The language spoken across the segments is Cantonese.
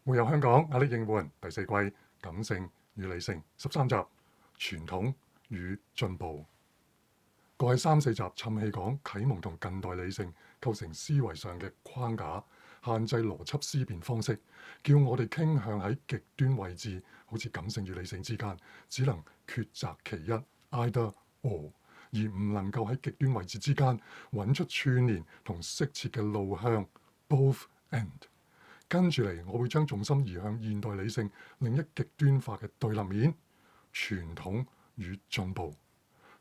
沒有香港壓力應援第四季感性與理性13集傳統與進步。過去3、4集氹氣講啟蒙同近代理性構成思維上嘅框架，限制邏輯思辨方式，叫我哋傾向喺極端位置，好似感性與理性之間，只能抉擇其一 either or， 而唔能夠喺極端位置之間揾出串聯同適切嘅路向 both end。跟住嚟，我會將重心移向現代理性另一極端化嘅對立面：傳統與進步。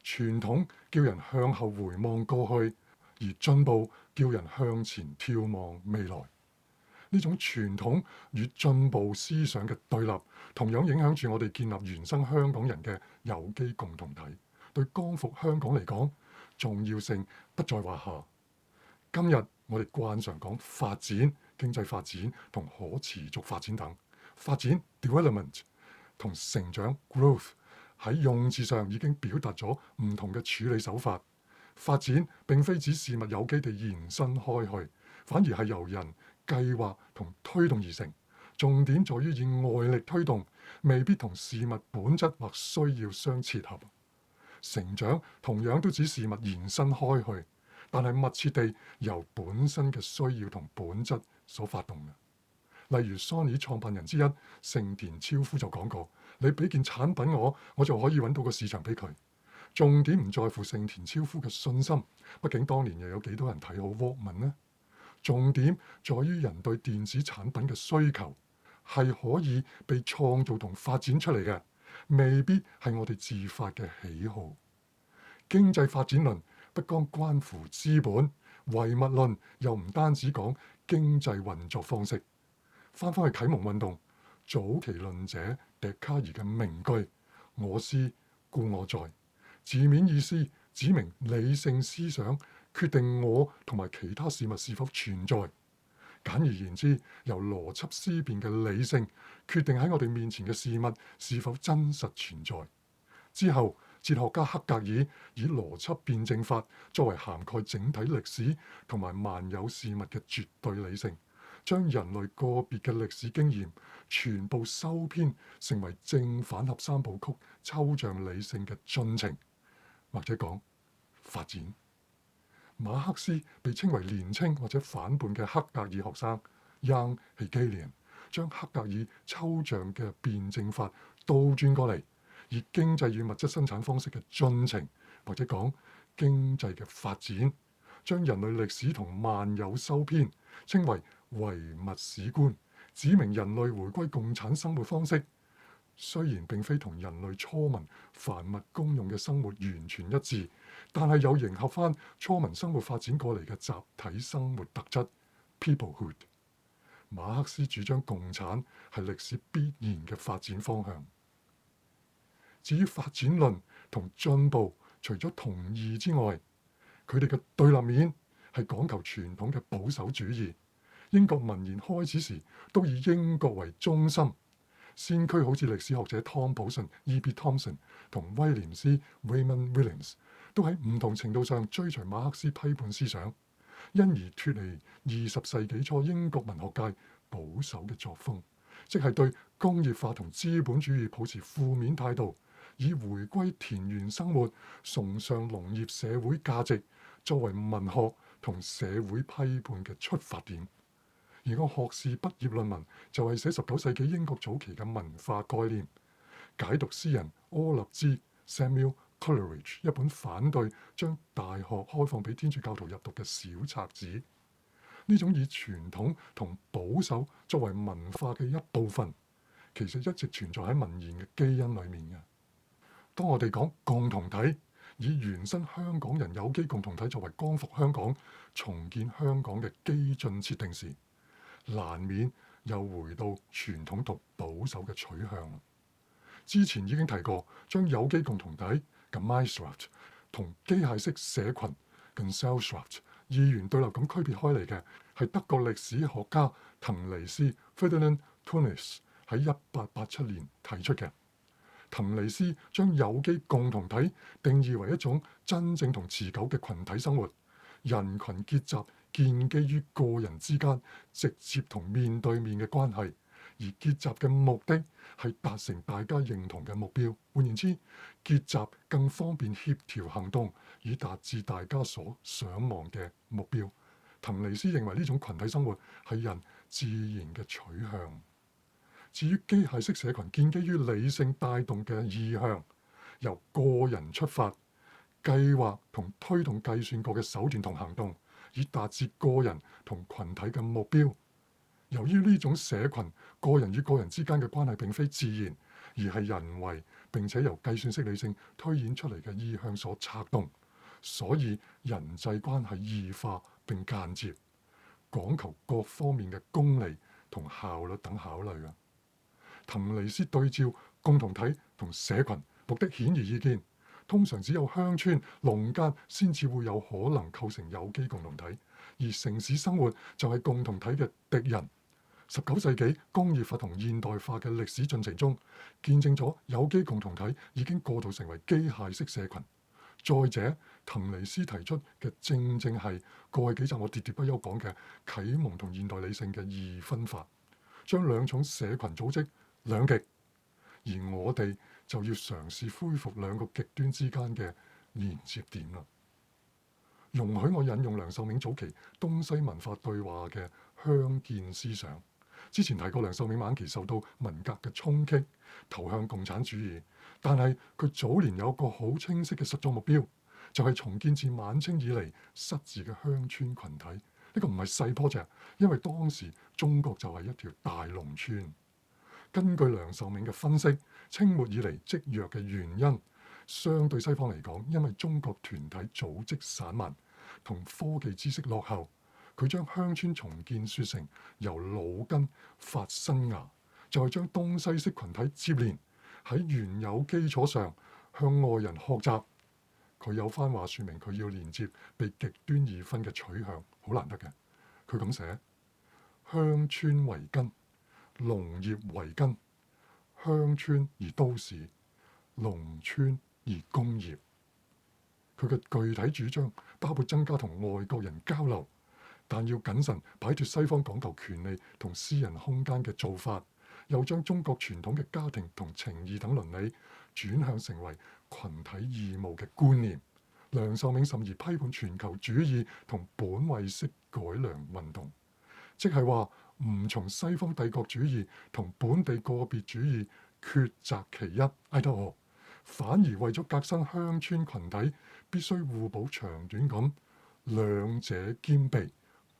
傳統叫人向後回望過去，而進步叫人向前眺望未來。呢種傳統與進步思想嘅對立，同樣影響住我哋建立原生香港人嘅有機共同體。對光復香港嚟講，重要性不在話下。今日我哋慣常講發展、經濟發展同可持續發展等。發展 development 同成長 growth 喺用字上已經表達咗唔同嘅處理手法。發展並非指事物有機地延伸開去，反而係由人計劃同推動而成。重點在於以外力推動，未必同事物本質或需要相切合。成長同樣都指事物延伸開去，但係密切地由本身嘅需要同本質所發動嘅。例如 Sony 創辦人之一盛田昭夫就講過：你俾件產品我就可以揾到個市場俾佢。重點唔在乎盛田昭夫嘅信心，畢竟當年又有幾多人睇好 Walkman 呢？重點在於人對電子產品嘅需求係可以被創造同發展出嚟嘅，未必係我哋自發嘅喜好。經濟發展論不光關乎資本，唯物論又唔單止講經濟運作方式。翻返去啟蒙運動，早期論者笛卡爾嘅名句我思故我在，字面意思指明理性思想決定我同埋其他事物是否存在。簡而言之，由邏輯思辨嘅理性決定喺我哋面前嘅事物是否真實存在。之後，哲學家黑格爾以邏輯辯證法作為涵蓋整體歷史同埋萬有事物嘅絕對理性，將人類個別嘅歷史經驗全部收編成為正反合三部曲抽象理性嘅進程，或者講發展。馬克思被稱為年青或者反叛嘅黑格爾學生 Young Hegelian， 將黑格爾抽象嘅辯證法倒轉過嚟，以經濟與物質生產方式嘅進程，或者講經濟嘅發展，將人類歷史同萬有收編，稱為唯物史觀，指明人類回歸共產生活方式。雖然並非同人類初民凡物公用嘅生活完全一致，但係有迎合翻初民生活發展過嚟嘅集體生活特質 peoplehood。馬克思主張共產係歷史必然嘅發展方向。至於發展論同進步，除咗同義之外，佢哋嘅對立面係講求傳統嘅保守主義。英國文言開始時都以英國為中心。先驅好似歷史學者湯普森 E.B. Thompson 同威廉斯 Raymond Williams 都喺唔同程度上追隨馬克思批判思想，因而脫離20世紀初英國文學界保守嘅作風，即係對工業化同資本主義抱持負面態度，以回歸田園生活、崇尚農業社會價值作為文學同社會批判嘅出發點。而個學士畢業論文就係寫19世紀英國早期嘅文化概念，解讀詩人柯立茲 Samuel Coleridge 一本反對將大學開放俾天主教徒入讀嘅小冊子。呢種以傳統同保守作為文化嘅一部分，其實一直存在喺文言嘅基因裏面嘅。當我哋講共同體，以原生香港人有機共同體作為光復香港、重建香港嘅基進設定時，難免又回到傳統同保守嘅取向。之前已經提過，將有機共同體 Gemeinschaft 同機械式社群 Gesellschaft 二元對立咁區別開嚟嘅，係德國歷史學家滕尼斯 Ferdinand Tönnies 喺1887年提出嘅。滕尼斯將有機共同體定義為一種真正同持久嘅群體生活，人群結集建基於個人之間直接同面對面嘅關係，而結集嘅目的係達成大家認同嘅目標。換言之，結集更方便協調行動，以達至大家所想望嘅目標。滕尼斯認為呢種群體生活係人自然嘅取向。至於機械式社群，建基於理性帶動嘅意向，由個人出發，計劃同推動計算過嘅手段同行動，以達至個人同群體嘅目標。由於呢種社群個人與個人之間嘅關係並非自然，而係人為並且由計算式理性推演出嚟嘅意向所策動，所以人際關係異化並間接，講求各方面嘅功利同效率等考慮嘅。滕尼斯對照共同體同社群，目的顯而易見。通常只有鄉村、農間先至會有可能構成有機共同體，而城市生活就係共同體嘅敵人。19世紀工業化同現代化嘅歷史進程中，見證咗有機共同體已經過渡成為機械式社群。再者，滕尼斯提出嘅正係過去幾集我喋喋不休講嘅啟蒙同現代理性嘅二分法，將兩種社群組織兩極，而我哋就要嘗試恢復兩個極端之間嘅連接點啦。容許我引用梁漱溟早期東西文化對話嘅鄉見思想。之前提過，梁漱溟晚期受到文革嘅衝擊，投向共產主義，但係佢早年有個好清晰嘅實作目標，就係重建自晚清以嚟失智嘅鄉村群體。呢個唔係細 project，因為當時中國就係一條大農村。根據梁漱溟嘅分析，清末以嚟積弱嘅原因，相對西方嚟講，因為中國團體組織散漫同科技知識落後。佢將鄉村重建説成由腦根發新芽，就係將東西式群體接連喺原有基礎上向外人學習。佢有番話説明佢要連接被極端二分嘅取向，好難得嘅。佢咁寫：鄉村為根，農業為根；鄉村而都市，農村而工業。佢嘅具體主張包括增加同外國人交流，但要謹慎擺脫西方講求權利同私人空間嘅做法，又將中國傳統嘅家庭同情義等倫理轉向成為群體義務嘅觀念。梁漱溟甚至批判全球主義同本位式改良運動，即係話唔從西方帝國主義同本地個別主義抉擇其一 either or，反而為咗革新鄉村群體，必須互補長短咁，兩者兼備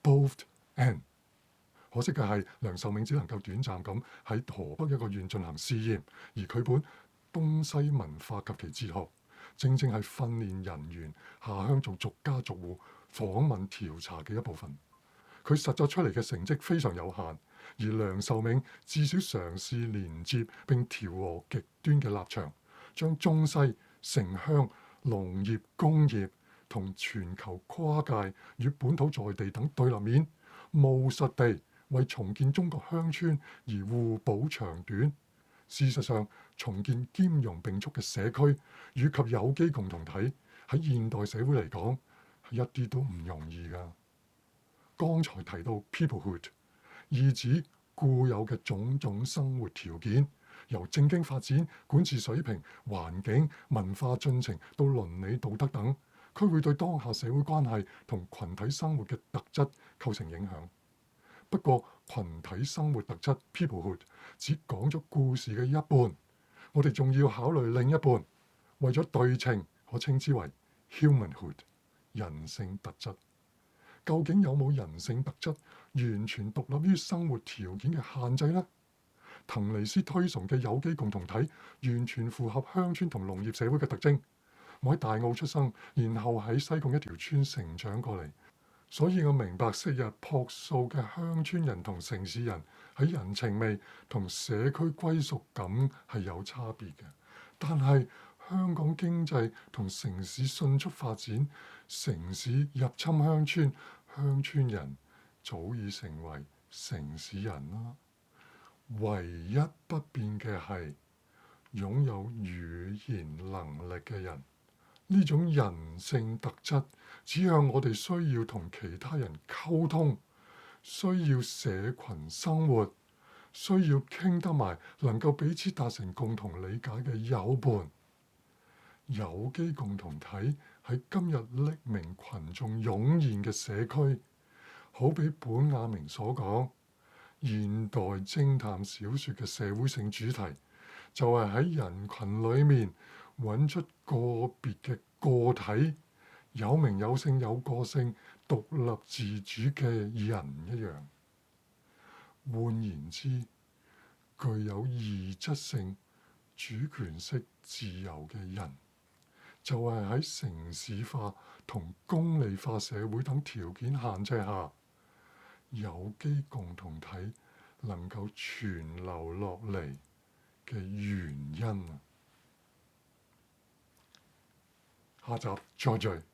both and。可惜嘅係，梁漱溟只能夠短暫咁喺河北一個縣進行試驗，而佢本《東西文化及其哲學》正係訓練人員下鄉做逐家逐戶訪問調查嘅一部分。佢實作出嚟嘅成績非常有限，而梁漱溟至少嘗試連接並調和極端嘅立場，將中西、城鄉、農業、工業同全球跨界與本土在地等對立面，務實地為重建中國鄉村而互補長短。事實上，重建兼容並蓄嘅社區以及有機共同體喺現代社會嚟講，係一啲都唔容易㗎。剛才提到 peoplehood， 意指固有嘅種種生活條件，由政經發展、管治水平、環境、文化進程到倫理道德等，佢會對當下社會關係同群體生活嘅特質構成影響。不過，群體生活特質 peoplehood 只講咗故事嘅一半，我哋仲要考慮另一半，為咗對稱，可稱之為 humanhood 人性特質。究竟有冇人性特質完全獨立於生活條件嘅限制呢？滕尼斯推崇嘅有機共同體完全符合鄉村同農業社會嘅特徵。我喺大澳出生，然後喺西貢一條村成長過嚟，所以我明白昔日樸素嘅鄉村人同城市人喺人情味同社區歸屬感係有差別嘅。但係香港經濟同城市迅速發展，城市入侵鄉村，鄉村人早已成為城市人啦。唯一不變嘅係擁有語言能力嘅人，呢種人性特質指向我哋需要同其他人溝通，需要社群生活，需要傾得埋，能夠彼此達成共同理解嘅友伴。有機共同體喺今日匿名群眾湧現嘅社區，好比本雅明所講，現代偵探小説嘅社會性主題，就係喺人群裡面揾出個別嘅個體，有名有姓有個性、獨立自主嘅人一樣。換言之，具有異質性、主權式自由嘅人，就係喺城市化同功利化社會等條件限制下，有機共同體能夠存留落嚟嘅原因。下集再聚。